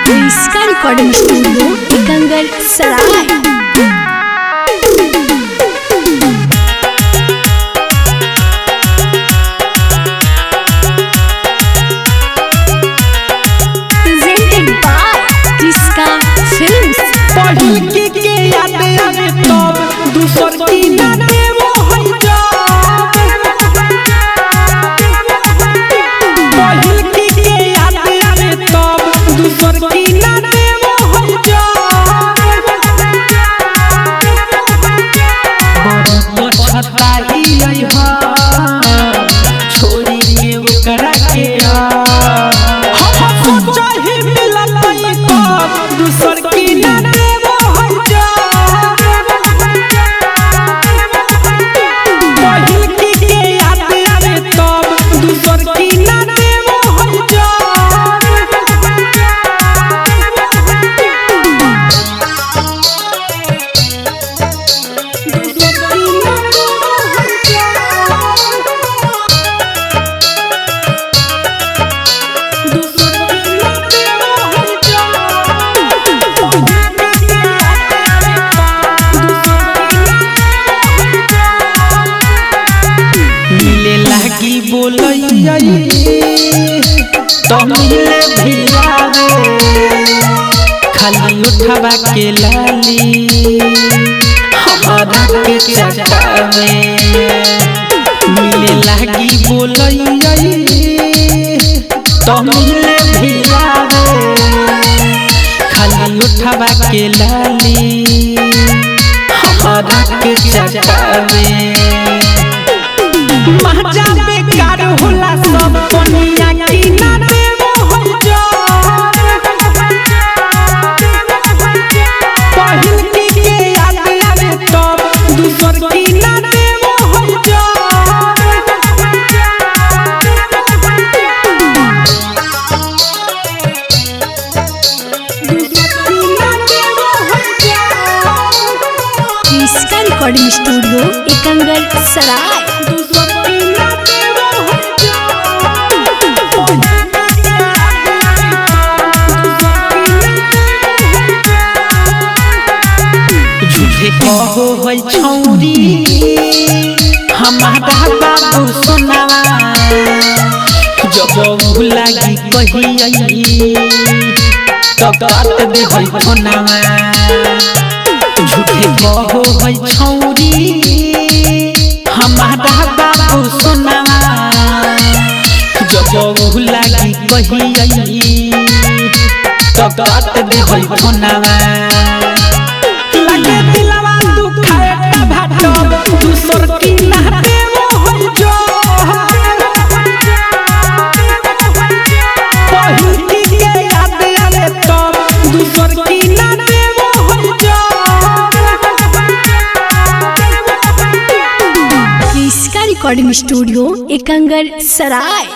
इसका recording studio Ekangar सराय। पहिल के याद आवे तब दूसर की ना देवो हई जब। पहिल के याद आवे तब दूसर की ना देवो हई जब। बड़ छताई आई हा छोरी के ओकरा के हम चाहे मिलल तब दूसर की ना तमिले भियावे खाली उठवा के लाली हमारा के चटावे। मिले लागी बोलई तमिले भियावे खाली उठवा के लाली हमारा के चटावे। महजा बेकार होला सब दुनिया की ना देवो हई जब। पहिल के याद आवे तब दूसर की ना देवो हई जब। इसका रिकॉर्डिंग स्टूडियो एकंगर सराय। कहो है छौरी हमारा बाबू सोनावा जब भुलागी कही तो बात दे है फोनावा। झूठे कहो है छौरी हमारा बाबू सोनावा जब भुलागी कही तो बात दे है फोनावा। दूसर की ना देवो हई जब। पहिल के याद आवे तब दूसर की ना देवो हई जब। इसका रिकॉर्डिंग स्टूडियो एकंगर सराय।